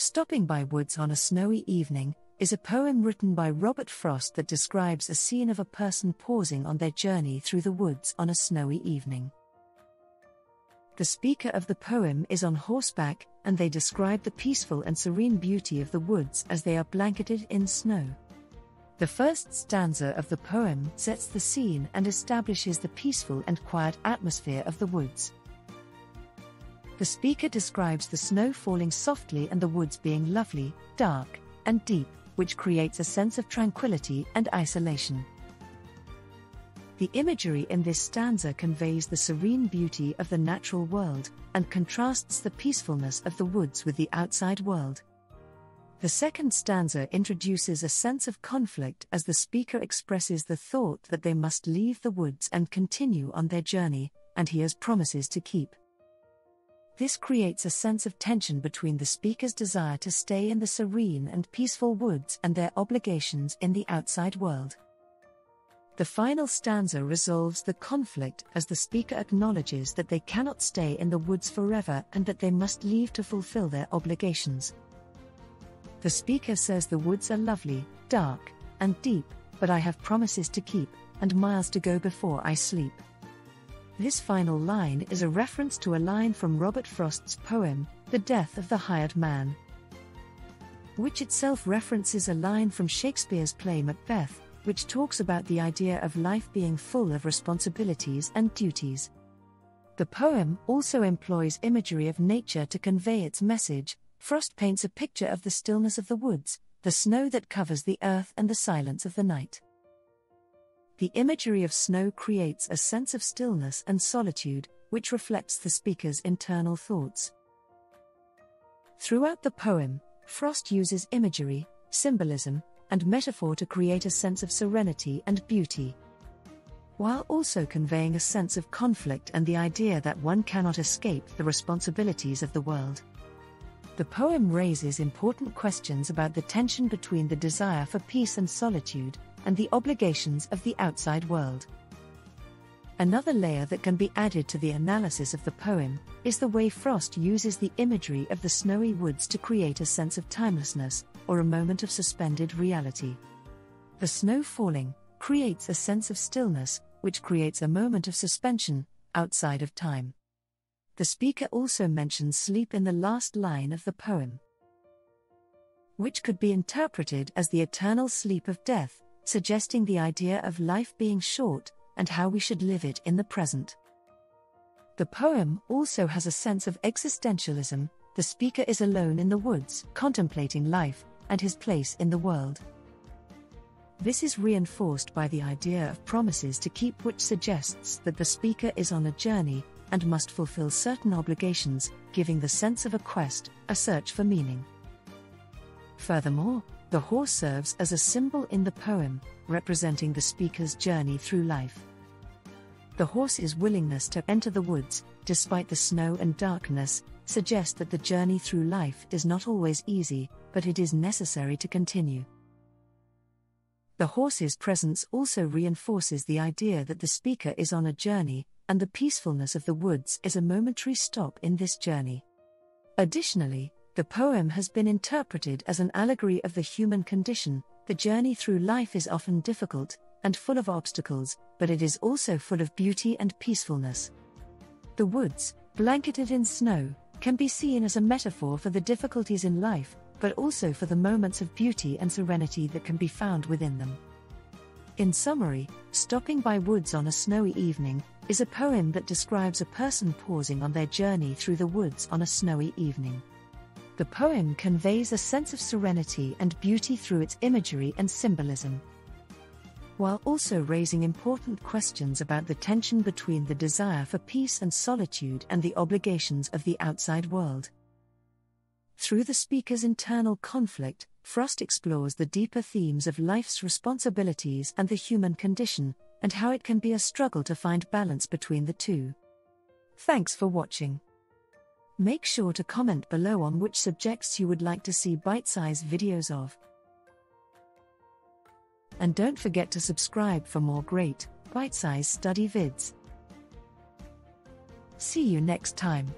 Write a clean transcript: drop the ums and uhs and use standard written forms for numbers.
Stopping by Woods on a Snowy Evening is a poem written by Robert Frost that describes a scene of a person pausing on their journey through the woods on a snowy evening. The speaker of the poem is on horseback, and they describe the peaceful and serene beauty of the woods as they are blanketed in snow. The first stanza of the poem sets the scene and establishes the peaceful and quiet atmosphere of the woods. The speaker describes the snow falling softly and the woods being lovely, dark, and deep, which creates a sense of tranquility and isolation. The imagery in this stanza conveys the serene beauty of the natural world and contrasts the peacefulness of the woods with the outside world. The second stanza introduces a sense of conflict as the speaker expresses the thought that they must leave the woods and continue on their journey, and he has promises to keep. This creates a sense of tension between the speaker's desire to stay in the serene and peaceful woods and their obligations in the outside world. The final stanza resolves the conflict as the speaker acknowledges that they cannot stay in the woods forever and that they must leave to fulfill their obligations. The speaker says the woods are lovely, dark, and deep, but I have promises to keep, and miles to go before I sleep. This final line is a reference to a line from Robert Frost's poem, The Death of the Hired Man, which itself references a line from Shakespeare's play Macbeth, which talks about the idea of life being full of responsibilities and duties. The poem also employs imagery of nature to convey its message. Frost paints a picture of the stillness of the woods, the snow that covers the earth, and the silence of the night. The imagery of snow creates a sense of stillness and solitude, which reflects the speaker's internal thoughts. Throughout the poem, Frost uses imagery, symbolism, and metaphor to create a sense of serenity and beauty, while also conveying a sense of conflict and the idea that one cannot escape the responsibilities of the world. The poem raises important questions about the tension between the desire for peace and solitude, and the obligations of the outside world. Another layer that can be added to the analysis of the poem is the way Frost uses the imagery of the snowy woods to create a sense of timelessness, or a moment of suspended reality. The snow falling creates a sense of stillness, which creates a moment of suspension, outside of time. The speaker also mentions sleep in the last line of the poem, which could be interpreted as the eternal sleep of death, suggesting the idea of life being short, and how we should live it in the present. The poem also has a sense of existentialism. The speaker is alone in the woods, contemplating life, and his place in the world. This is reinforced by the idea of promises to keep, which suggests that the speaker is on a journey, and must fulfill certain obligations, giving the sense of a quest, a search for meaning. Furthermore, the horse serves as a symbol in the poem, representing the speaker's journey through life. The horse's willingness to enter the woods, despite the snow and darkness, suggests that the journey through life is not always easy, but it is necessary to continue. The horse's presence also reinforces the idea that the speaker is on a journey, and the peacefulness of the woods is a momentary stop in this journey. Additionally, the poem has been interpreted as an allegory of the human condition. The journey through life is often difficult and full of obstacles, but it is also full of beauty and peacefulness. The woods, blanketed in snow, can be seen as a metaphor for the difficulties in life, but also for the moments of beauty and serenity that can be found within them. In summary, Stopping by Woods on a Snowy Evening is a poem that describes a person pausing on their journey through the woods on a snowy evening. The poem conveys a sense of serenity and beauty through its imagery and symbolism, while also raising important questions about the tension between the desire for peace and solitude and the obligations of the outside world. Through the speaker's internal conflict, Frost explores the deeper themes of life's responsibilities and the human condition, and how it can be a struggle to find balance between the two. Thanks for watching. Make sure to comment below on which subjects you would like to see bite-sized videos of. And don't forget to subscribe for more great, bite-sized study vids. See you next time.